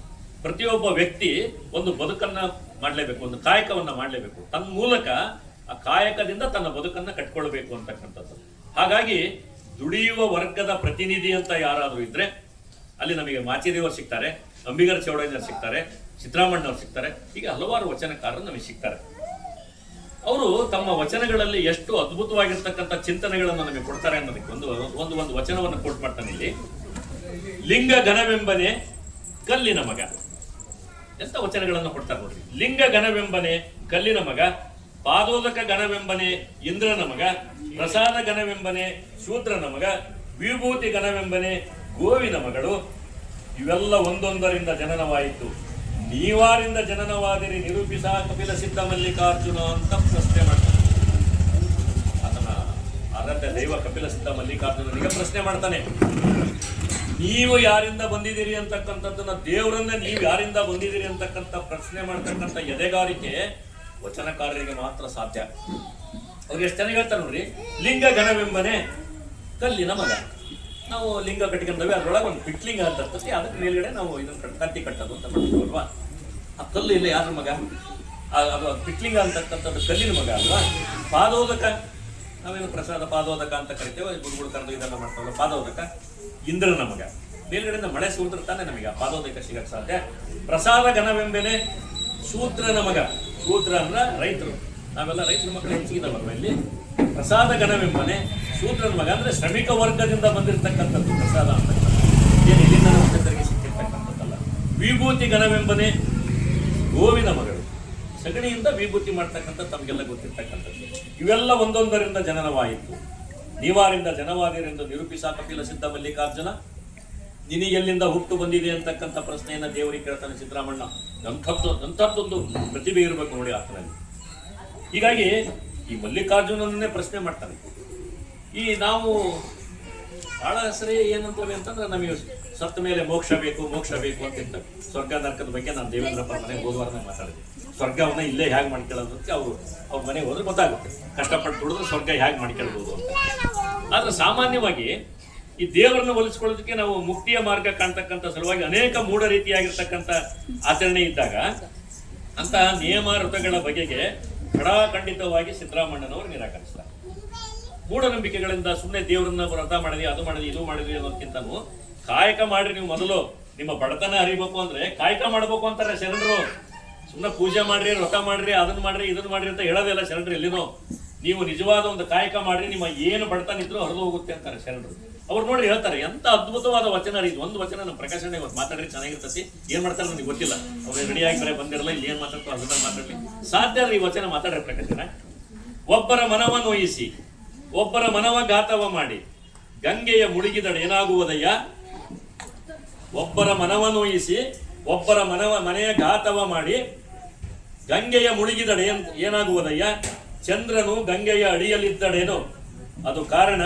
ಪ್ರತಿಯೊಬ್ಬ ವ್ಯಕ್ತಿ ಒಂದು ಬದುಕನ್ನ ಮಾಡಲೇಬೇಕು, ಒಂದು ಕಾಯಕವನ್ನ ಮಾಡಲೇಬೇಕು. ತನ್ನ ಮೂಲಕ ಆ ಕಾಯಕದಿಂದ ತನ್ನ ಬದುಕನ್ನ ಕಟ್ಕೊಳ್ಬೇಕು ಅಂತಕ್ಕಂಥದ್ದು. ಹಾಗಾಗಿ ದುಡಿಯುವ ವರ್ಗದ ಪ್ರತಿನಿಧಿ ಅಂತ ಯಾರಾದರೂ ಇದ್ರೆ ಅಲ್ಲಿ ನಮಗೆ ಮಾಚಿದೇವರು ಸಿಗ್ತಾರೆ, ಅಂಬಿಗರ ಚೌಡಯ್ಯನವರು ಸಿಗ್ತಾರೆ, ಸಿದ್ದರಾಮಣ್ಣವ್ರು ಸಿಗ್ತಾರೆ. ಹೀಗೆ ಹಲವಾರು ವಚನಕಾರರು ನಮಗೆ ಸಿಗ್ತಾರೆ. ಅವರು ತಮ್ಮ ವಚನಗಳಲ್ಲಿ ಎಷ್ಟು ಅದ್ಭುತವಾಗಿರ್ತಕ್ಕಂಥ ಚಿಂತನೆಗಳನ್ನು ನಮಗೆ ಕೊಡ್ತಾರೆ ಅನ್ನೋದಕ್ಕೆ ಒಂದು ವಚನವನ್ನು ಕೋಟ್ ಮಾಡ್ತಾನೆ ಇಲ್ಲಿ. ಲಿಂಗ ಘನವೆಂಬನೆ ಕಲ್ಲಿನ ಮಗ. ಎಂತ ವಚನಗಳನ್ನು ಕೊಡ್ತಾರೆ ನೋಡ್ರಿ. ಲಿಂಗ ಘನವೆಂಬನೆ ಕಲ್ಲಿನ ಮಗ, ಪಾದೋದಕ ಗಣವೆಂಬನೆ ಇಂದ್ರನ ಮಗ, ಪ್ರಸಾದ ಗಣವೆಂಬನೆ ಶೂದ್ರನ ಮಗ, ವಿಭೂತಿ ಗಣವೆಂಬನೆ ಗೋವಿನ ಮಗಳು. ಇವೆಲ್ಲ ಒಂದೊಂದರಿಂದ ಜನನವಾಯಿತು. ನೀವಾರಿಂದ ಜನನವಾದಿರಿ ನಿರೂಪಿಸ ಕಪಿಲ ಸಿದ್ಧ ಮಲ್ಲಿಕಾರ್ಜುನ ಅಂತ ಪ್ರಶ್ನೆ ಮಾಡ್ತಾನೆ. ಅದನ್ನ ಆರಾಧ್ಯ ದೈವ ಕಪಿಲ ಸಿದ್ಧ ಮಲ್ಲಿಕಾರ್ಜುನನಿಗೆ ಪ್ರಶ್ನೆ ಮಾಡ್ತಾನೆ. ನೀವು ಯಾರಿಂದ ಬಂದಿದ್ದೀರಿ ಅಂತಕ್ಕಂಥದ್ದನ್ನ, ದೇವರನ್ನ ನೀವು ಯಾರಿಂದ ಬಂದಿದ್ದೀರಿ ಅಂತಕ್ಕಂಥ ಪ್ರಶ್ನೆ ಮಾಡ್ತಕ್ಕಂಥ ಎದೆಗಾರಿಕೆ ವಚನಕಾರರಿಗೆ ಮಾತ್ರ ಸಾಧ್ಯ. ಅವ್ರಿಗೆ ಎಷ್ಟು ಚೆನ್ನಾಗಿ ಹೇಳ್ತಾರೆ ನೋಡ್ರಿ. ಲಿಂಗ ಗಣವೆಂಬನೆ ಕಲ್ಲಿನ ಮಗ. ನಾವು ಲಿಂಗ ಕಟ್ಕೊಂಡವೆ, ಅದ್ರೊಳಗೆ ಒಂದು ಪಿಟ್ಲಿಂಗ ಅಂತ ಇರ್ತದೆ, ಅದಕ್ಕೆ ಮೇಲ್ಗಡೆ ನಾವು ಇದನ್ನ ಕತ್ತಿ ಕಟ್ಟೋದು ಅಂತ ಮಾಡ್ತೀವಿ ಅಲ್ವಾ. ಆ ಕಲ್ಲು ಇಲ್ಲ ಯಾರ ಮಗ, ಅದು ಪಿಟ್ಲಿಂಗ ಅಂತಕ್ಕಂಥದ್ದು ಕಲ್ಲಿನ ಮಗ ಅಲ್ವಾ. ಪಾದೋದಕ, ನಾವೇನು ಪ್ರಸಾದ ಪಾದೋದಕ ಅಂತ ಕರಿತೇವೆ, ಗುರುಗಳು ಕರೆದು ಇದೆಲ್ಲ ಮಾಡ್ತಾವಲ್ಲ, ಪಾದೋದಕ ಇಂದ್ರನ ಮಗ. ಮೇಲ್ಗಡೆಯಿಂದ ಮಳೆ ಸುರಿದಿರ್ತಾನೆ ನಮಗೆ ಆ ಪಾದೋದಕ ಸಿಗಕ್ಕೆ ಸಾಧ್ಯ. ಪ್ರಸಾದ ಗಣವೆಂಬೆನೆ ಶೂದ್ರನ ಮಗ. ಶೂದ್ರ ಅಂದ್ರ ರೈತರು, ನಾವೆಲ್ಲ ರೈತರ ಮಕ್ಕಳು ಹೆಚ್ಚಿಗಿದಾವಲ್ವ ಇಲ್ಲಿ. ಪ್ರಸಾದ ಗಣವೆಂಬನೆ ಶೂದ್ರನ ಮಗ ಅಂದ್ರೆ ಶ್ರಮಿಕ ವರ್ಗದಿಂದ ಬಂದಿರತಕ್ಕಂಥದ್ದು ಪ್ರಸಾದ ಅಂತ. ಏನು ಇಲ್ಲಿಂದ ನಮಗೆ ಸಿಕ್ಕಿರ್ತಕ್ಕಂಥದ್ದಲ್ಲ. ವಿಭೂತಿ ಗಣವೆಂಬನೆ ಗೋವಿನ ಮಗಳು. ಸಗಣಿಯಿಂದ ವಿಭೂತಿ ಮಾಡ್ತಕ್ಕಂಥ ತಮಗೆಲ್ಲ ಗೊತ್ತಿರ್ತಕ್ಕಂಥದ್ದು. ಇವೆಲ್ಲ ಒಂದೊಂದರಿಂದ ಜನನವಾಯಿತು. ನೀವಾರಿಂದ ಜನವಾದಿರೆಂದು ನಿರೂಪಿಸ ಕಪಿಲ ಸಿದ್ಧ ಮಲ್ಲಿಕಾರ್ಜುನ. ನಿನಗೆಲ್ಲಿಂದ ಹುಟ್ಟು ಬಂದಿದೆ ಅಂತಕ್ಕಂಥ ಪ್ರಶ್ನೆಯನ್ನ ದೇವರಿಗೆ ಕೇಳ್ತಾನೆ ಸಿದ್ದರಾಮಣ್ಣ. ಅಂಥದ್ದೊಂದು ಪ್ರತಿಭೆ ಇರಬೇಕು ನೋಡಿ ಆತನಲ್ಲಿ. ಹೀಗಾಗಿ ಈ ಮಲ್ಲಿಕಾರ್ಜುನನ್ನೇ ಪ್ರಶ್ನೆ ಮಾಡ್ತಾನೆ. ಈ ನಾವು ಬಹಳ ಸರಿ ಏನಂತೇವೆ ಅಂತಂದ್ರೆ, ನಮಗೆ ಸತ್ತ ಮೇಲೆ ಮೋಕ್ಷ ಬೇಕು ಅಂತ. ಸ್ವರ್ಗ ನರಕದ ಬಗ್ಗೆ ನಾನು ದೇವೇಂದ್ರಪ್ಪ ಮನೆಗೆ ಹೋದವಾರನೇ ಮಾತಾಡಿದೆ. ಸ್ವರ್ಗವನ್ನ ಇಲ್ಲೇ ಹೇಗೆ ಮಾಡ್ಕೊಳ್ಳೋದು ಅಂತ ಅವ್ರ ಮನೆಗೆ ಹೋದ್ರೆ ಗೊತ್ತಾಗುತ್ತೆ. ಕಷ್ಟಪಟ್ಟು ದುಡಿದ್ರೆ ಸ್ವರ್ಗ ಹೇಗೆ ಮಾಡ್ಕೊಳ್ಬೋದು ಅಂತ. ಆದ್ರೆ ಸಾಮಾನ್ಯವಾಗಿ ಈ ದೇವರನ್ನು ಒಲಿಸ್ಕೊಳ್ಳೋದಕ್ಕೆ ನಾವು ಮುಕ್ತಿಯ ಮಾರ್ಗ ಕಾಣ್ತಕ್ಕಂಥ ಸಲುವಾಗಿ ಅನೇಕ ಮೂಢ ರೀತಿಯಾಗಿರ್ತಕ್ಕಂಥ ಆಚರಣೆ ಇದ್ದಾಗ ಅಂತಹ ನಿಯಮ ಋತುಗಳ ಬಗೆಗೆ ಖಡಾಖಂಡಿತವಾಗಿ ಸಿದ್ದರಾಮಣ್ಣನವರು ನಿರಾಕರಿಸ್ತಾರೆ. ಮೂಢನಂಬಿಕೆಗಳಿಂದ ಸುಮ್ಮನೆ ದೇವರನ್ನ ವ್ರತ ಮಾಡಿದ್ವಿ, ಅದು ಮಾಡಿದ್ವಿ, ಇದು ಮಾಡಿದ್ವಿ ಅನ್ನೋದಕ್ಕಿಂತನೂ ಕಾಯಕ ಮಾಡ್ರಿ. ನೀವು ಮೊದಲು ನಿಮ್ಮ ಬಡತನ ಹರಿಬೇಕು ಅಂದ್ರೆ ಕಾಯಕ ಮಾಡ್ಬೇಕು ಅಂತಾರೆ ಶರಣರು. ಸುಮ್ಮನೆ ಪೂಜೆ ಮಾಡ್ರಿ, ವ್ರತ ಮಾಡ್ರಿ, ಅದನ್ನ ಮಾಡ್ರಿ, ಇದನ್ನ ಮಾಡ್ರಿ ಅಂತ ಹೇಳೋದಿಲ್ಲ ಶರಣರು ಎಲ್ಲಿನೋ. ನೀವು ನಿಜವಾದ ಒಂದು ಕಾಯಕ ಮಾಡ್ರಿ, ನಿಮ್ಮ ಏನು ಬಡತನ ಇದ್ರು ಹರಿದು ಹೋಗುತ್ತೆ ಅಂತಾರೆ ಶರಣರು. ಅವ್ರು ನೋಡಿ ಹೇಳ್ತಾರೆ, ಎಂತ ಅದ್ಭುತವಾದ ವಚನ ರೀ. ಒಂದು ವಚನ ನಮ್ಮ ಪ್ರಕಾಶನ ಇವತ್ತು ಮಾತಾಡ್ರಿ ಚೆನ್ನಾಗಿರ್ತತಿ. ಏನ್ ಮಾಡ್ತಾರೆ ನನಗೆ ಗೊತ್ತಿಲ್ಲ, ಅವ್ರು ರೆಡಿಯಾಗಿ ಬರೇ ಬಂದಿರಲ್ಲ, ಇಲ್ಲಿ ಏನ್ ಮಾತಾಡ್ತಾರೆ ಅದನ್ನ ಮಾತಾಡ್ಲಿ. ಸಾಧ್ಯ ಈ ವಚನ ಮಾತಾಡ್ರಿ ಪ್ರಕಾಶನ. ಒಬ್ಬರ ಮನವ ನೋಯಿಸಿ ಒಬ್ಬರ ಮನವ ಘಾತವ ಮಾಡಿ ಗಂಗೆಯ ಮುಳುಗಿದಳು ಏನಾಗುವುದಯ್ಯ. ಒಬ್ಬರ ಮನವ ನೋಯಿಸಿ ಒಬ್ಬರ ಮನೆಯ ಘಾತವ ಮಾಡಿ ಗಂಗೆಯ ಮುಳುಗಿದಡೆ ಏನಾಗುವುದಯ್ಯ. ಚಂದ್ರನು ಗಂಗೆಯ ಅಡಿಯಲ್ಲಿದ್ದಡೇನು, ಅದು ಕಾರಣ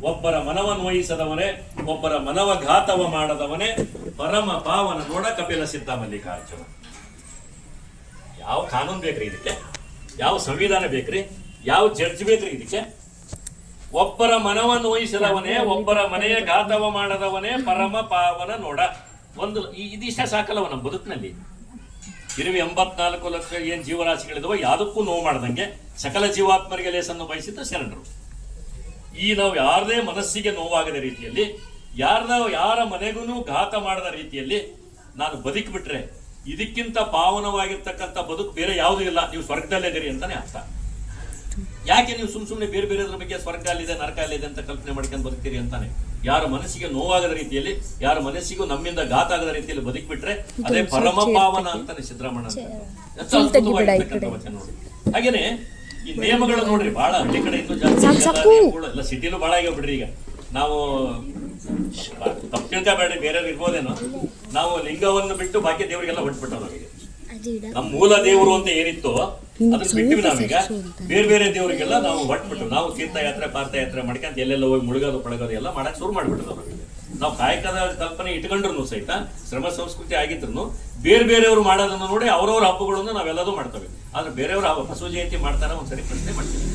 ಒಬ್ಬರ ಮನವ ನೋಯಿಸದವನೇ ಒಬ್ಬರ ಮನವ ಘಾತವ ಮಾಡದವನೇ ಪರಮ ಪಾವನ ನೋಡ ಕಪಿಲ ಸಿದ್ಧ ಮಲ್ಲಿಕಾರ್ಜುನ. ಯಾವ ಕಾನೂನು ಬೇಕ್ರಿ ಇದಕ್ಕೆ, ಯಾವ ಸಂವಿಧಾನ ಬೇಕ್ರಿ, ಯಾವ ಜಡ್ಜ್ ಬೇಕ್ರಿ ಇದಕ್ಕೆ. ಒಬ್ಬರ ಮನವ ನೋಯಿಸದವನೇ ಒಬ್ಬರ ಮನೆಯ ಘಾತವ ಮಾಡದವನೇ ಪರಮ ಪಾವನ ನೋಡ. ಒಂದು ಇದಿಷ್ಟ ಸಾಕಲ್ಲವ ನಮ್ಮ ಬದುಕಿನಲ್ಲಿ. ಇರುವೆ 84 ಲಕ್ಷ ಏನ್ ಜೀವರಾಶಿಗಳಿದವೋ ಯಾವುದಕ್ಕೂ ನೋವು ಮಾಡದಂಗೆ ಸಕಲ ಜೀವಾತ್ಮರಿಗೆ ಲೇಸನ್ನು ಬಯಸಿದ್ದ ಶರಣರು. ಈ ನಾವು ಯಾರದೇ ಮನಸ್ಸಿಗೆ ನೋವಾಗದ ರೀತಿಯಲ್ಲಿ, ಯಾರ ಮನೆಗೂ ಘಾತ ಮಾಡದ ರೀತಿಯಲ್ಲಿ ನಾನು ಬದುಕಿಬಿಟ್ರೆ ಇದಕ್ಕಿಂತ ಪಾವನವಾಗಿರ್ತಕ್ಕಂಥ ಬದುಕು ಬೇರೆ ಯಾವುದೂ ಇಲ್ಲ, ನೀವು ಸ್ವರ್ಗದಲ್ಲಿದ್ದೀರಿ ಅಂತಾನೆ ಅರ್ಥ. ಯಾಕೆ ನೀವು ಸುಮ್ಮನೆ ಬೇರೆ ಬೇರೆದ್ರ ಬಗ್ಗೆ ಸ್ವರ್ಗ ಅಲ್ಲಿದೆ ನರಕ ಅಲ್ಲಿದೆ ಅಂತ ಕಲ್ಪನೆ ಮಾಡ್ಕೊಂಡು ಬದುಕ್ತೀರಿ ಅಂತಾನೆ. ಯಾರ ಮನಸ್ಸಿಗೆ ನೋವಾಗದ ರೀತಿಯಲ್ಲಿ, ಯಾರ ಮನಸ್ಸಿಗೂ ನಮ್ಮಿಂದ ಘಾತ ಆಗದ ರೀತಿಯಲ್ಲಿ ಬದುಕಿಬಿಟ್ರೆ ಅದೇ ಪರಮ ಪಾವನ ಅಂತಾನೆ ಸಿದ್ದರಾಮಣ್ಣ ವಚನ ನೋಡಿ. ಹಾಗೇನೆ ಈ ನಿಯಮಗಳು ನೋಡ್ರಿ, ಬಹಳ ಹಳ್ಳಿ ಕಡೆ ಇದ್ದು ಜಾಸ್ತಿ ಎಲ್ಲ ಸಿಟಿಲೂ ಬಹಳ ಆಗ್ಯಾವ ಬಿಡ್ರಿ. ಈಗ ನಾವು ತಪ್ಪು ತಿಳ್ಕೊಬೇಡ್ರಿ, ಬೇರೆಯವ್ರು ಇರ್ಬೋದೇನೋ, ನಾವು ಲಿಂಗವನ್ನು ಬಿಟ್ಟು ಬಾಕಿ ದೇವರಿಗೆಲ್ಲ ಹೊಟ್ಬಿಟ್ಟು ನಮಗೆ ನಮ್ಮ ಮೂಲ ದೇವರು ಅಂತ ಏನಿತ್ತು ಅದನ್ನ ಬಿಟ್ಟಿವಿ. ನಾವೀಗ ಬೇರೆ ಬೇರೆ ದೇವರಿಗೆಲ್ಲ ನಾವು ಹೊಟ್ಬಿಟ್ಟು ನಾವು ತೀರ್ಥಯಾತ್ರೆ ಪಾರ್ಥಯಾತ್ರೆ ಮಾಡ್ಕೊಂತ ಎಲ್ಲೆಲ್ಲ ಹೋಗಿ ಮುಳುಗೋದು ಪಳಗೋದು ಎಲ್ಲ ಮಾಡಕ್ ಶುರು ಮಾಡ್ಬಿಟ್ಟು ನಾವು ಕಾಯಕದ ಕಲ್ಪನೆ ಇಟ್ಕೊಂಡ್ರು ಸಹಿತ ಶ್ರಮ ಸಂಸ್ಕೃತಿ ಆಗಿದ್ರು ಬೇರೆ ಬೇರೆಯವರು ಮಾಡೋದನ್ನು ನೋಡಿ ಅವ್ರವ್ರ ಹಬ್ಬಗಳನ್ನು ನಾವೆಲ್ಲದೂ ಮಾಡ್ತೇವೆ. ಆದ್ರೆ ಬೇರೆಯವ್ರ ಬಸವ ಜಯಂತಿ ಮಾಡ್ತಾರ ಒಂದ್ಸರಿ ಪ್ರಶ್ನೆ ಮಾಡ್ತೀವಿ.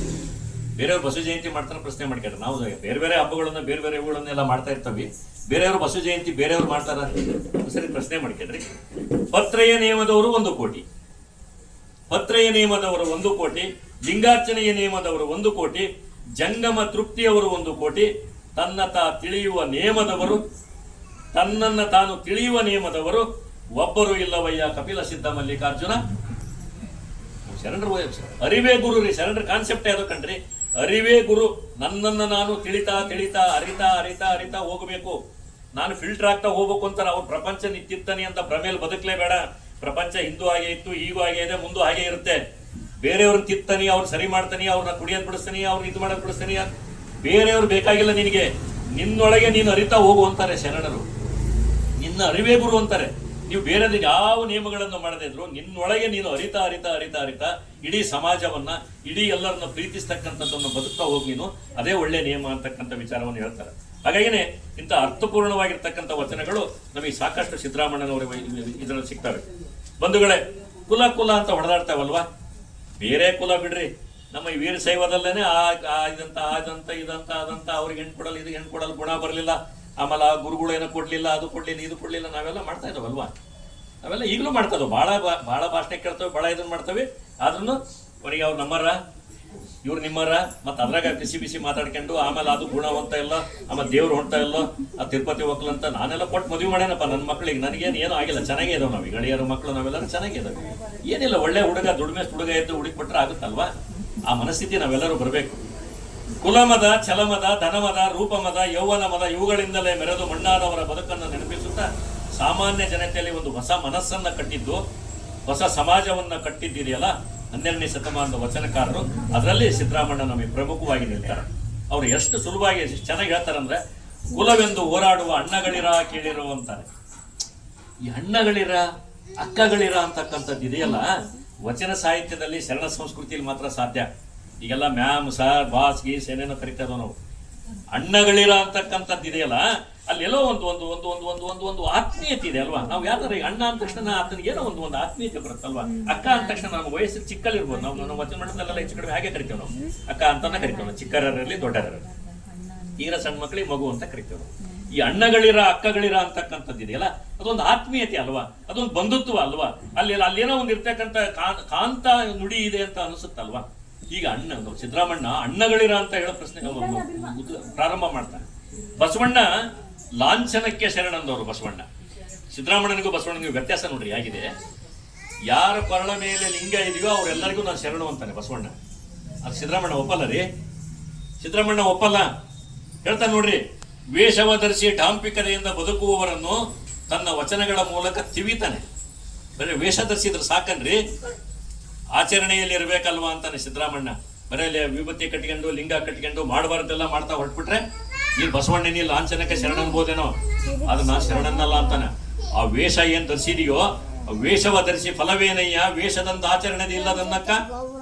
ಬೇರೆಯವ್ರು ಬಸವ ಜಯಂತಿ ಮಾಡ್ತಾರ ಪ್ರಶ್ನೆ ಮಾಡ್ಕೊಂಡ್ರೆ ನಾವು ಬೇರೆ ಬೇರೆ ಹಬ್ಬಗಳನ್ನ ಬೇರೆ ಬೇರೆ ಇವುಗಳನ್ನೆಲ್ಲ ಮಾಡ್ತಾ ಇರ್ತೀವಿ. ಬೇರೆಯವರು ಬಸವ ಜಯಂತಿ ಬೇರೆಯವ್ರು ಮಾಡ್ತಾರ ಒಂದ್ಸರಿ ಪ್ರಶ್ನೆ ಮಾಡ್ಕೊಂಡ್ರಿ. ಪತ್ರಯ ನಿಯಮದವರು 1 ಕೋಟಿ, ಪತ್ರಯ ನಿಯಮದವರು 1 ಕೋಟಿ, ಲಿಂಗಾರ್ಚನೆಯ ನಿಯಮದವರು 1 ಕೋಟಿ, ಜಂಗಮ ತೃಪ್ತಿಯವರು 1 ಕೋಟಿ, ತನ್ನನ್ನು ತಾನು ತಿಳಿಯುವ ನಿಯಮದವರು ಒಬ್ಬರು ಇಲ್ಲವಯ್ಯ ಕಪಿಲ ಸಿದ್ಧ ಮಲ್ಲಿಕಾರ್ಜುನ. ಶರಣರು ಅರಿವೇ ಗುರು ರೀ. ಶರಣರ ಕಾನ್ಸೆಪ್ಟ್ ಯಾವ್ದು ಕಣ್ರಿ, ಅರಿವೇ ಗುರು. ನನ್ನನ್ನು ನಾನು ತಿಳಿತಾ ಅರಿತಾ ಹೋಗಬೇಕು, ನಾನು ಫಿಲ್ಟರ್ ಆಗ್ತಾ ಹೋಗ್ಬೇಕು ಅಂತಾರೆ. ಅವ್ರು ಪ್ರಪಂಚ ನಿಂತಿರ್ತಾನೆ ಅಂತ ಭ್ರಮೇಲಿ ಬದುಕಲೇಬೇಡ. ಪ್ರಪಂಚ ಹಿಂದೂ ಹಾಗೆ ಇತ್ತು, ಈಗೂ ಹಾಗೆ ಇದೆ, ಮುಂದೂ ಹಾಗೆ ಇರುತ್ತೆ. ಬೇರೆಯವ್ರನ್ನ ತಿತ್ತಾನಿ, ಅವ್ರು ಸರಿ ಮಾಡ್ತಾನಿ, ಅವ್ರನ್ನ ಕುಡಿಯೋದು ಬಿಡಿಸ್ತಾನಿ, ಅವ್ರನ್ನ ಇದು ಮಾಡೋದು ಬಿಡಿಸ್ತಾನಿ. ಬೇರೆಯವ್ರು ಬೇಕಾಗಿಲ್ಲ ನಿನಗೆ, ನಿನ್ನೊಳಗೆ ನೀನು ಅರಿತಾ ಹೋಗು ಅಂತಾರೆ ಶರಣರು. ನಿನ್ನ ಅರಿವೇ ಗುರು ಅಂತಾರೆ. ನೀವು ಬೇರೆದ ಯಾವ ನಿಯಮಗಳನ್ನು ಮಾಡದೇ ಇದ್ರು ನಿನ್ನೊಳಗೆ ನೀನು ಅರಿತಾ ಅರಿತಾ ಅರಿತಾ ಅರಿತಾ ಇಡೀ ಸಮಾಜವನ್ನ, ಇಡೀ ಎಲ್ಲರನ್ನ ಪ್ರೀತಿಸ್ತಕ್ಕಂಥದ್ದನ್ನು ಬದುಕ್ತಾ ಹೋಗಿ ನೀನು, ಅದೇ ಒಳ್ಳೆ ನಿಯಮ ಅಂತಕ್ಕಂಥ ವಿಚಾರವನ್ನು ಹೇಳ್ತಾರೆ. ಹಾಗಾಗಿನೇ ಇಂಥ ಅರ್ಥಪೂರ್ಣವಾಗಿರ್ತಕ್ಕಂಥ ವಚನಗಳು ನಮಗೆ ಸಾಕಷ್ಟು ಸಿದ್ದರಾಮಣ್ಣನವರ ಇದರಲ್ಲಿ ಸಿಗ್ತವೆ. ಬಂಧುಗಳೇ, ಕುಲ ಕುಲ ಅಂತ ಹೊಡೆದಾಡ್ತಾವಲ್ವಾ, ಬೇರೆ ಕುಲ ಬಿಡ್ರಿ, ನಮ್ಮ ಈ ವೀರಶೈವದಲ್ಲೇನೆ ಇದಂತ ಅವ್ರಿಗೆ ಹೆಣ್ಣು ಕೊಡಲ್ಲ, ಇದು ಹೆಣ್ಣು ಕೊಡಲ್ಲ, ಗುಣ ಬರಲಿಲ್ಲ, ಆಮೇಲೆ ಆ ಗುರುಗಳು ಏನೋ ಕೊಡ್ಲಿಲ್ಲ, ಅದು ಕೊಡ್ಲಿಲ್ಲ, ಇದು ಕೊಡ್ಲಿಲ್ಲ, ನಾವೆಲ್ಲ ಮಾಡ್ತಾ ಇದ್ದಾವಲ್ವಾ. ನಾವೆಲ್ಲ ಈಗಲೂ ಮಾಡ್ತಾ ಇದ್ದಾವೆ, ಭಾಳ ಭಾಷಣ ಕೇಳ್ತೇವೆ, ಭಾಳ ಇದನ್ನ ಮಾಡ್ತೇವೆ. ಆದ್ರೂ ಅವನಿಗೆ ಅವ್ರು ನಮ್ಮರ, ಇವ್ರು ನಿಮ್ಮರ, ಮತ್ತೆ ಅದ್ರಾಗ ಬಿಸಿ ಮಾತಾಡ್ಕೊಂಡು ಆಮೇಲೆ ಅದು ಗುಣವಂತ ಇಲ್ಲ, ಆಮೇಲೆ ದೇವ್ರು ಹೊಂಟ ಇಲ್ಲ, ಆ ತಿರುಪತಿ ಹೋಗ್ಲ ಅಂತ ನಾನೆಲ್ಲ ಕೊಟ್ಟು ಮದುವೆ ಮಾಡ್ಯಾನಪ್ಪ ನನ್ನ ಮಕ್ಕಳಿಗೆ. ನನಗೇನು ಏನೂ ಆಗಿಲ್ಲ, ಚೆನ್ನಾಗೇ ಇದಾವೆ. ನಾವು ಗಳಿಯರ ಮಕ್ಕಳು ನಾವೆಲ್ಲರೂ ಚೆನ್ನಾಗೇ ಇದಾವೆ. ಏನಿಲ್ಲ, ಒಳ್ಳೆ ಹುಡುಗ, ದುಡಿಮೆ ಹುಡುಗ ಇದ್ದು ಹುಡುಕ್ಬಿಟ್ರೆ ಆಗುತ್ತಲ್ವಾ. ಆ ಮನಸ್ಥಿತಿ ನಾವೆಲ್ಲರೂ ಬರಬೇಕು. ಕುಲಮದ, ಛಲಮದ, ಧನಮದ, ರೂಪಮದ, ಯೌವನ ಮದ ಇವುಗಳಿಂದಲೇ ಮೆರೆದು ಮಣ್ಣಾದವರ ಬದುಕನ್ನು ನೆನಪಿಸುತ್ತಾ ಸಾಮಾನ್ಯ ಜನತೆಯಲ್ಲಿ ಒಂದು ಹೊಸ ಮನಸ್ಸನ್ನ ಕಟ್ಟಿದ್ದು, ಹೊಸ ಸಮಾಜವನ್ನ ಕಟ್ಟಿದ್ದೀರಿಯಲ್ಲ 12ನೇ ಶತಮಾನದ ವಚನಕಾರರು. ಅದರಲ್ಲಿ ಸಿದ್ದರಾಮಣ್ಣ ನಮಗೆ ಪ್ರಮುಖವಾಗಿ ನಿಲ್ತಾರೆ. ಅವ್ರು ಎಷ್ಟು ಸುಲಭವಾಗಿ ಎಷ್ಟು ಚೆನ್ನಾಗಿ ಹೇಳ್ತಾರಂದ್ರೆ, ಕುಲವೆಂದು ಹೋರಾಡುವ ಅಣ್ಣಗಳಿರ ಕೇಳಿರೋ ಅಂತಾರೆ. ಈ ಅಣ್ಣಗಳಿರ, ಅಕ್ಕಗಳಿರ ಅಂತಕ್ಕಂಥದ್ದು ಇದೆಯಲ್ಲ, ವಚನ ಸಾಹಿತ್ಯದಲ್ಲಿ, ಶರಣ ಸಂಸ್ಕೃತಿಯಲ್ಲಿ ಮಾತ್ರ ಸಾಧ್ಯ. ಈಗೆಲ್ಲ ಮ್ಯಾಮ್, ಸರ್, ಬಾಸ್, ಗೀಸ್ ಏನೇನೋ ಕರಿತಾ ಇದಾವ ನಾವು. ಅಣ್ಣಗಳಿರ ಅಂತಕ್ಕಂಥದ್ದು ಇದೆಯಲ್ಲ, ಅಲ್ಲೆಲ್ಲೋ ಒಂದು ಆತ್ಮೀಯತೆ ಇದೆ ಅಲ್ವಾ. ನಾವು ಯಾವ್ದಾರ ಅಣ್ಣ ಅಂದ ತಕ್ಷಣ ಆತನಿಗೆ ಏನೋ ಒಂದು ಆತ್ಮೀಯತೆ ಬರುತ್ತಲ್ವಾ. ಅಕ್ಕ ಅಂದ ತಕ್ಷಣ ನಮ್ಮ ವಯಸ್ಸು ಚಿಕ್ಕಲ್ಲಿರ್ಬೋದು, ನಾವು ವಚನ ಮಂಡಲದಲ್ಲೆಲ್ಲ ಹೆಚ್ಚು ಕಡಿಮೆ ಹಾಗೆ ಕರಿತೇವೆ ನಾವು. ಅಕ್ಕ ಅಂತಾನೆ ಕರಿತೇವೆ ನಾವು, ಚಿಕ್ಕರಲ್ಲಿ ದೊಡ್ಡರಲ್ಲಿ. ಈಗ ಸಣ್ಣ ಮಕ್ಕಳಿಗೆ ಮಗು ಅಂತ ಕರಿತೇವೆ ನಾವು. ಈ ಅಣ್ಣಗಳಿರ, ಅಕ್ಕಗಳಿರ ಅಂತಕ್ಕಂಥದ್ದು ಇದೆಯಲ್ಲ, ಅದೊಂದು ಆತ್ಮೀಯತೆ ಅಲ್ವಾ, ಅದೊಂದು ಬಂಧುತ್ವ ಅಲ್ವಾ. ಅಲ್ಲೇನೋ ಒಂದು ಇರ್ತಕ್ಕಂಥ ಕಾಂತ ನುಡಿ ಇದೆ ಅಂತ ಅನಿಸುತ್ತಲ್ವಾ. ಈಗ ಸಿದ್ದರಾಮಣ್ಣ ಅಣ್ಣಗಳಿರ ಅಂತ ಹೇಳೋ ಪ್ರಶ್ನೆ ಪ್ರಾರಂಭ ಮಾಡ್ತಾನೆ. ಬಸವಣ್ಣ ಲಾಂಛನಕ್ಕೆ ಶರಣಂದವರು ಬಸವಣ್ಣ. ಸಿದ್ದರಾಮಣ್ಣನಿಗೂ ಬಸವಣ್ಣನಿಗೂ ವ್ಯತ್ಯಾಸ ನೋಡ್ರಿ ಹೇಗಿದೆ. ಯಾರ ಕೊರಳ ಮೇಲೆ ಲಿಂಗ ಇದೆಯೋ ಅವರೆಲ್ಲರಿಗೂ ನಾನು ಶರಣು ಅಂತಾನೆ ಬಸವಣ್ಣ. ಅದು ಸಿದ್ದರಾಮಣ್ಣ ಒಪ್ಪಲ್ಲ ರೀ. ಸಿದ್ದರಾಮಣ್ಣ ಒಪ್ಪಲ್ಲ, ಹೇಳ್ತಾನೆ ನೋಡ್ರಿ. ವೇಷವಧರಿಸಿ ಡಾಂಪಿಕತೆಯಿಂದ ಬದುಕುವವರನ್ನು ತನ್ನ ವಚನಗಳ ಮೂಲಕ ತಿವಿತಾನೆ. ಬರೀ ವೇಷ ಧರಿಸಿದ್ರೆ ಸಾಕನ್ರಿ, ಆಚರಣೆಯಲ್ಲಿ ಇರ್ಬೇಕಲ್ವಾ ಅಂತಾನೆ ಸಿದ್ದರಾಮಣ್ಣ. ಬರೀ ವಿಭೂತಿ ಕಟ್ಕೊಂಡು, ಲಿಂಗ ಕಟ್ಕೊಂಡು ಮಾಡಬಾರ್ದೆಲ್ಲ ಮಾಡ್ತಾ ಹೊರಟ್ಬಿಟ್ರೆ ಈ ಬಸವಣ್ಣನಿ ಲಾಂಛನಕ್ಕೆ ಶರಣ ಅನ್ಬೋದೇನೋ, ಅದು ನಾನು ಶರಣನ್ನಲ್ಲ ಅಂತಾನೆ. ಆ ವೇಷ ಏನ್ ಧರಿಸಿದೆಯೋ, ವೇಷವ ಧರಿಸಿ ಫಲವೇನಯ್ಯ ವೇಷದಂತ ಆಚರಣೆ ಇಲ್ಲದನ್ನಕ್ಕ,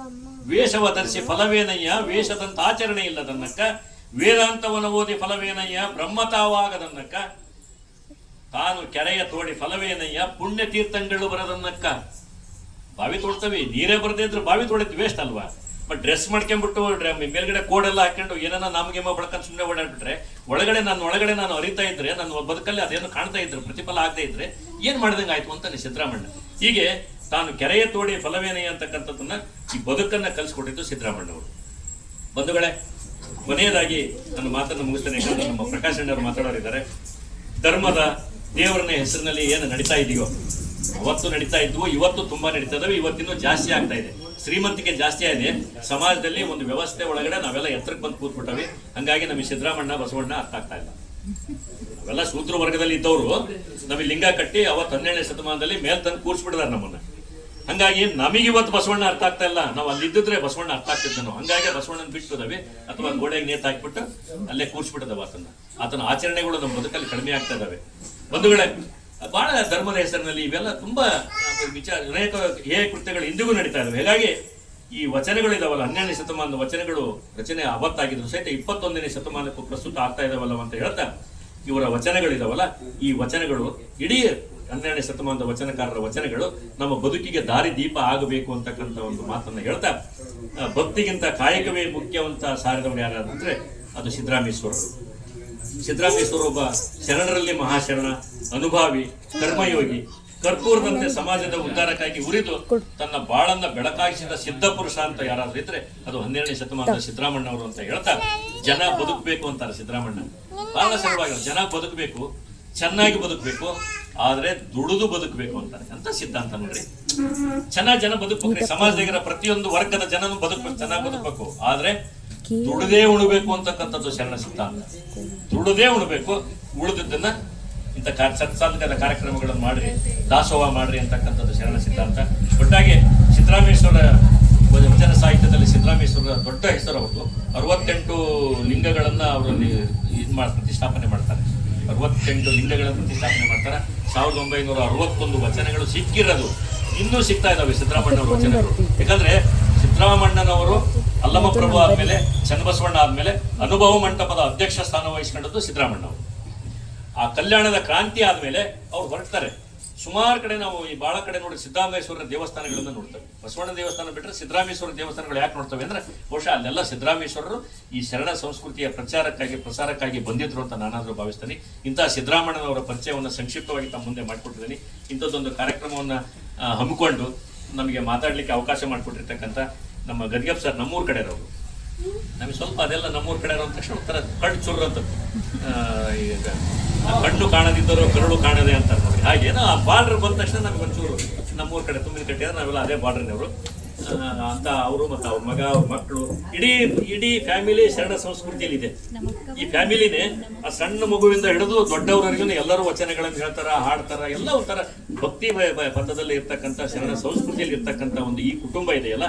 ವೇಷವ ಧರಿಸಿ ಫಲವೇನಯ್ಯ ವೇಷದಂತ ಆಚರಣೆ ಇಲ್ಲದನ್ನಕ್ಕ, ವೇದಾಂತವನ್ನು ಓದಿ ಫಲವೇನಯ್ಯ ಬ್ರಹ್ಮತಾವಾಗದನ್ನಕ್ಕ, ತಾನು ಕೆರೆಯ ತೋಡಿ ಫಲವೇನಯ್ಯ ಪುಣ್ಯ ತೀರ್ಥಂಗಳು ಬರದನ್ನಕ್ಕ. ಬಾವಿ ತೋಡ್ತವಿ, ನೀರೇ ಬರದೇ ಇದ್ರು ಬಾವಿ ತೋಡಿದ್ ವೇಸ್ಟ್ ಅಲ್ವಾ. ಬಟ್ ಡ್ರೆಸ್ ಮಾಡ್ಕೊಂಡ್ಬಿಟ್ಟು ಮೇಲ್ಗಡೆ ಕೋಡೆಲ್ಲ ಹಾಕೊಂಡು ಏನಾನ ನಮ್ಗೆಮ್ಮ ಬಳ್ಕೊಂಡು ಸುಮ್ಮನೆ ಓಡಾಡ್ಬಿಟ್ರೆ, ಒಳಗಡೆ ನಾನು ಅರಿತಾ ಇದ್ರೆ, ನನ್ನ ಬದುಕಲ್ಲಿ ಅದೇನು ಕಾಣ್ತಾ ಇದ್ರೆ, ಪ್ರತಿಫಲ ಆಗದೆ ಇದ್ರೆ ಏನ್ ಮಾಡ್ದಂಗೆ ಆಯ್ತು ಅಂತಾನೆ ಸಿದ್ದರಾಮಣ್ಣ. ಹೀಗೆ ತಾನು ಕೆರೆಯ ತೋಡಿ ಫಲವೇನಯ್ಯ ಅಂತಕ್ಕಂಥದ್ದನ್ನ ಈ ಬದುಕನ್ನ ಕಲಿಸ್ಕೊಟ್ಟಿದ್ದು ಸಿದ್ದರಾಮಣ್ಣವರು. ಬಂಧುಗಳೇ, ಕೊನೆಯದಾಗಿ ನನ್ನ ಮಾತನ್ನು ಮುಗಿಸ್ತೇನೆ. ಯಾಕಂದ್ರೆ ನಮ್ಮ ಪ್ರಕಾಶ್ ಅಣ್ಣವರು ಮಾತಾಡೋರಿದ್ದಾರೆ. ಧರ್ಮದ, ದೇವರನ್ನ ಹೆಸರಿನಲ್ಲಿ ಏನು ನಡೀತಾ ಇದೆಯೋ, ಅವತ್ತು ನಡೀತಾ ಇದ್ವು, ಇವತ್ತು ತುಂಬಾ ನಡೀತಾ ಇದಾವೆ. ಇವತ್ತಿನ್ನೂ ಜಾಸ್ತಿ ಆಗ್ತಾ ಇದೆ, ಶ್ರೀಮಂತಿಕೆ ಜಾಸ್ತಿ ಆಗಿದೆ ಸಮಾಜದಲ್ಲಿ. ಒಂದು ವ್ಯವಸ್ಥೆ ಒಳಗಡೆ ನಾವೆಲ್ಲ ಎತ್ತರಕ್ಕೆ ಬಂದು ಕೂತ್ಬಿಟ್ಟವಿ. ಹಂಗಾಗಿ ನಮಗೆ ಸಿದ್ದರಾಮಣ್ಣ, ಬಸವಣ್ಣ ಅರ್ಥ ಆಗ್ತಾ ಇಲ್ಲ. ನಾವೆಲ್ಲ ಶೂದ್ರ ವರ್ಗದಲ್ಲಿ ಇದ್ದವರು ನಮಗೆ ಲಿಂಗ ಕಟ್ಟಿ ಅವತ್ತು 12ನೇ ಶತಮಾನದಲ್ಲಿ ಮೇಲ್ ತಂದು ಕೂರ್ಸ್ಬಿಡಿದಾರೆ ನಮ್ಮನ್ನ. ಹಂಗಾಗಿ ನಮಗೆ ಇವತ್ತು ಬಸವಣ್ಣ ಅರ್ಥ ಆಗ್ತಾ ಇಲ್ಲ. ನಾವು ಅಲ್ಲಿದ್ದಿದ್ರೆ ಬಸವಣ್ಣ ಅರ್ಥ ಆಗ್ತಿದ್ದ ನಾವು. ಹಂಗಾಗಿ ಬಸವಣ್ಣನ ಬಿಟ್ಟಿದಾವೆ, ಅಥವಾ ಗೋಡೆಗೆ ನೇತು ಹಾಕ್ಬಿಟ್ಟು ಅಲ್ಲೇ ಕೂರ್ಸ್ಬಿಟ್ಟದವ ಆತನ ಆಚರಣೆಗಳು ನಮ್ಮ ಬದುಕಲ್ಲಿ ಕಡಿಮೆ ಆಗ್ತಾ ಇದಾವೆ. ಬಂಧುಗಳೇ, ಬಹಳ ಧರ್ಮದ ಹೆಸರಿನಲ್ಲಿ ಇವೆಲ್ಲ ತುಂಬಾ ಅನೇಕ ಹೇಯ ಕೃತ್ಯಗಳು ಇಂದಿಗೂ ನಡೀತಾ ಇದಾವೆ. ಹೀಗಾಗಿ ಈ ವಚನಗಳಿದಾವಲ್ಲ, 12ನೇ ಶತಮಾನದ ವಚನಗಳು ರಚನೆ ಅವತ್ತಾಗಿದ್ರು ಸಹಿತ 21ನೇ ಶತಮಾನಕ್ಕೂ ಪ್ರಸ್ತುತ ಆಗ್ತಾ ಇದಾವಲ್ಲ ಅಂತ ಹೇಳ್ತಾ, ಇವರ ವಚನಗಳಿದಾವಲ್ಲ, ಈ ವಚನಗಳು ಇಡೀ 12ನೇ ಶತಮಾನದ ವಚನಕಾರರ ವಚನಗಳು ನಮ್ಮ ಬದುಕಿಗೆ ದಾರಿ ದೀಪ ಆಗಬೇಕು ಅಂತಕ್ಕಂಥ ಒಂದು ಮಾತನ್ನ ಹೇಳ್ತಾ, ಭಕ್ತಿಗಿಂತ ಕಾಯಕವೇ ಮುಖ್ಯವಂತ ಸಾರಿದವರು ಯಾರಾದ್ರೆ ಅದು ಸಿದ್ದರಾಮೇಶ್ವರರು. ಸಿದ್ದರಾಮೇಶ್ವರ ಒಬ್ಬ ಶರಣರಲ್ಲಿ ಮಹಾಶರಣ, ಅನುಭಾವಿ, ಕರ್ಮಯೋಗಿ, ಕರ್ಪೂರದಂತೆ ಸಮಾಜದ ಉದ್ಧಾರಕ್ಕಾಗಿ ಉರಿದು ತನ್ನ ಬಾಳನ್ನ ಬೆಳಕಾಗಿಸಿದ ಸಿದ್ಧ ಪುರುಷ ಅಂತ ಯಾರಾದ್ರೂ ಇದ್ರೆ ಅದು 12ನೇ ಶತಮಾನದ ಸಿದ್ದರಾಮಣ್ಣವರು ಅಂತ ಹೇಳ್ತಾ, ಜನ ಬದುಕಬೇಕು ಅಂತಾರೆ ಸಿದ್ದರಾಮಣ್ಣ. ಬಹಳ ಸರಳವಾಗಿ ಜನ ಬದುಕಬೇಕು, ಚೆನ್ನಾಗಿ ಬದುಕಬೇಕು, ಆದ್ರೆ ದುಡಿದು ಬದುಕಬೇಕು ಅಂತಾರೆ. ಅಂತ ಸಿದ್ಧಾಂತ ನೋಡ್ರಿ. ಜನ ಬದುಕಬೇಕು, ಸಮಾಜದಾಗಿರೋ ಪ್ರತಿಯೊಂದು ವರ್ಗದ ಜನನು ಬದುಕಬೇಕು, ಚೆನ್ನಾಗಿ ಬದುಕಬೇಕು, ಆದ್ರೆ ದುಡದೇ ಉಣಬೇಕು ಅಂತಕ್ಕಂಥದ್ದು ಶರಣ ಸಿದ್ಧಾಂತ. ದುಡದೇ ಉಣಬೇಕು, ಉಳಿದದ್ದನ್ನ ಇಂಥ ಸತ್ಸಾಧಕದ ಕಾರ್ಯಕ್ರಮಗಳನ್ನು ಮಾಡ್ರಿ, ದಾಸೋಹ ಮಾಡ್ರಿ ಅಂತಕ್ಕಂಥದ್ದು ಶರಣ ಸಿದ್ಧಾಂತ. ಒಟ್ಟಾಗಿ ಸಿದ್ದರಾಮೇಶ್ವರ ವಚನ ಸಾಹಿತ್ಯದಲ್ಲಿ ಸಿದ್ದರಾಮೇಶ್ವರರ ದೊಡ್ಡ ಹೆಸರು ಅವರು. 68 ಲಿಂಗಗಳನ್ನು ಅವರು ಪ್ರತಿಷ್ಠಾಪನೆ ಮಾಡ್ತಾರೆ. 68 ಲಿಂಗಗಳನ್ನು ಪ್ರತಿಷ್ಠಾಪನೆ ಮಾಡ್ತಾರೆ. 1961 ವಚನಗಳು ಸಿಕ್ಕಿರೋದು ಇನ್ನೂ ಸಿಗ್ತಾ ಇದ್ದಾವೆ ಸಿದ್ದರಾಮಣ್ಣವ್ರ ವಚನಗಳು. ಯಾಕಂದ್ರೆ ಸಿದ್ದರಾಮಣ್ಣನವರು ಅಲ್ಲಮಪ್ರಭು ಆದ್ಮೇಲೆ, ಚನ್ನಬಸವಣ್ಣ ಆದ್ಮೇಲೆ ಅನುಭವ ಮಂಟಪದ ಅಧ್ಯಕ್ಷ ಸ್ಥಾನ ವಹಿಸ್ಕೊಂಡದ್ದು ಸಿದ್ದರಾಮಣ್ಣವರು. ಆ ಕಲ್ಯಾಣದ ಕ್ರಾಂತಿ ಆದ್ಮೇಲೆ ಅವ್ರು ಹೊರಡ್ತಾರೆ. ಸುಮಾರು ಕಡೆ ನಾವು ಈ ಭಾಳ ಕಡೆ ನೋಡಿ ಸಿದ್ದರಾಮೇಶ್ವರ ದೇವಸ್ಥಾನಗಳನ್ನು ನೋಡ್ತೇವೆ. ಬಸವಣ್ಣ ದೇವಸ್ಥಾನ ಬಿಟ್ಟರೆ ಸಿದ್ದರಾಮೇಶ್ವರ ದೇವಸ್ಥಾನಗಳು ಯಾಕೆ ನೋಡ್ತೇವೆ ಅಂದ್ರೆ ಬಹುಶಃ ಅಲ್ಲೆಲ್ಲ ಸಿದ್ದರಾಮೇಶ್ವರರು ಈ ಶರಣ ಸಂಸ್ಕೃತಿಯ ಪ್ರಸಾರಕ್ಕಾಗಿ ಬಂದಿದ್ರು ಅಂತ ನಾನಾದರೂ ಭಾವಿಸ್ತೀನಿ. ಇಂತಹ ಸಿದ್ದರಾಮಣ್ಣನವರ ಪರಿಚಯವನ್ನು ಸಂಕ್ಷಿಪ್ತವಾಗಿ ತಮ್ಮ ಮುಂದೆ ಮಾಡಿಕೊಟ್ಟಿದ್ದೀನಿ. ಇಂಥದ್ದೊಂದು ಕಾರ್ಯಕ್ರಮವನ್ನು ಹಮ್ಮಿಕೊಂಡು ನಮಗೆ ಮಾತಾಡಲಿಕ್ಕೆ ಅವಕಾಶ ಮಾಡಿಕೊಟ್ಟಿರ್ತಕ್ಕಂಥ ನಮ್ಮ ಗದ್ಗೆಪ್ ಸರ್ ನಮ್ಮೂರ ಕಡೆಯವರು. ನಮಗೆ ಸ್ವಲ್ಪ ಅದೆಲ್ಲ ನಮ್ಮೂರ ಕಡೆ ಇರೋ ತಕ್ಷಣ ಒಂಥರ ಕಣ್ಣು ಚುರ್ರ ಅಂತ, ಈಗ ಕಣ್ಣು ಕಾಣದಿದ್ದರೂ ಕರುಳು ಕಾಣದೆ ಅಂತಾರೆ ನೋಡಿ. ಹಾಗೇನೋ ಆ ಬಾರ್ಡರ್ ಬಂದ ತಕ್ಷಣ ನಮ್ಗೆ ಒಂಚೂರು ನಮ್ಮೂರ ಕಡೆ ತುಂಬಿದ ಕಟ್ಟಿದ್ರೆ ನಾವೆಲ್ಲ ಅದೇ ಬಾರ್ಡರ್ನವರು ಅಂತ ಅವರು ಮತ್ತು ಅವ್ರ ಮಗ, ಅವ್ರ ಮಕ್ಕಳು, ಇಡೀ ಫ್ಯಾಮಿಲಿ ಶರಣ ಸಂಸ್ಕೃತಿಯಲ್ಲಿ ಇದೆ. ಈ ಫ್ಯಾಮಿಲಿನೇ ಆ ಸಣ್ಣ ಮಗುವಿಂದ ಹಿಡಿದು ದೊಡ್ಡವರೆಗೂ ಎಲ್ಲರೂ ವಚನಗಳನ್ನು ಹೇಳ್ತಾರ, ಹಾಡ್ತಾರ, ಎಲ್ಲ ಒಂಥರ ಭಕ್ತಿ ಪಥದಲ್ಲಿ ಇರ್ತಕ್ಕಂಥ ಶರಣ ಸಂಸ್ಕೃತಿಯಲ್ಲಿ ಇರ್ತಕ್ಕಂಥ ಒಂದು ಈ ಕುಟುಂಬ ಇದೆಯಲ್ಲ,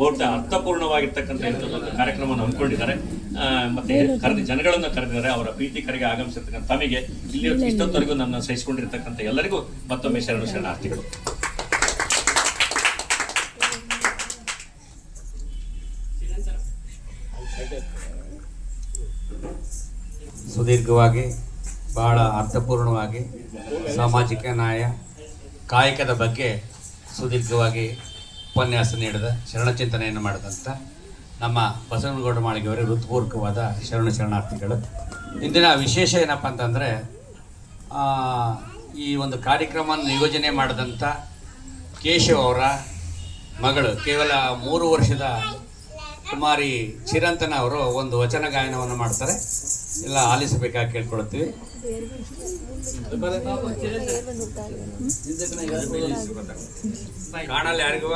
ಬಹುತ ಅರ್ಥಪೂರ್ಣವಾಗಿರ್ತಕ್ಕಂಥ ಇಂಥದ್ದೊಂದು ಕಾರ್ಯಕ್ರಮವನ್ನು ಹಮ್ಮಿಕೊಂಡಿದ್ದಾರೆ. ಮತ್ತೆ ಜನಗಳನ್ನು ಕರೆದಿದ್ದಾರೆ. ಅವರ ಪ್ರೀತಿ ಕರೆಗೆ ಆಗಮಿಸಿರ್ತಕ್ಕಂಥ ತಮಗೆ ಇಲ್ಲಿ ಇಷ್ಟೊತ್ತವರೆಗೂ ನನ್ನ ಸಹಿಸಿಕೊಂಡಿರ್ತಕ್ಕಂಥ ಎಲ್ಲರಿಗೂ ಮತ್ತೊಮ್ಮೆ ಶರಣಾರ್ಥಿಗಳು. ಸುದೀರ್ಘವಾಗಿ, ಬಹಳ ಅರ್ಥಪೂರ್ಣವಾಗಿ ಸಾಮಾಜಿಕ ನ್ಯಾಯ, ಕಾಯಕದ ಬಗ್ಗೆ ಸುದೀರ್ಘವಾಗಿ ಉಪನ್ಯಾಸ ನೀಡಿದ, ಶರಣಚಿಂತನೆಯನ್ನು ಮಾಡಿದಂಥ ನಮ್ಮ ಬಸವನಗೌಡ ಮಾಳಿಗೆಯವರೇ ಹೃತ್ಪೂರ್ವಕವಾದ ಶರಣಾರ್ಥಿಗಳು. ಇಂದಿನ ವಿಶೇಷ ಏನಪ್ಪ ಅಂತಂದರೆ, ಈ ಒಂದು ಕಾರ್ಯಕ್ರಮ ನಿಯೋಜನೆ ಮಾಡಿದಂಥ ಕೇಶವ್ ಅವರ ಮಗಳು, ಕೇವಲ 3 ವರ್ಷದ ಕುಮಾರಿ ಚಿರಂತನ ಅವರು ಒಂದು ವಚನ ಗಾಯನವನ್ನು ಮಾಡ್ತಾರೆ. ಎಲ್ಲ ಆಲಿಸಬೇಕಾಗಿ ಕೇಳ್ಕೊಳ್ತೀವಿ. ಕಾಣಲ್ಲ ಯಾರಿಗೂ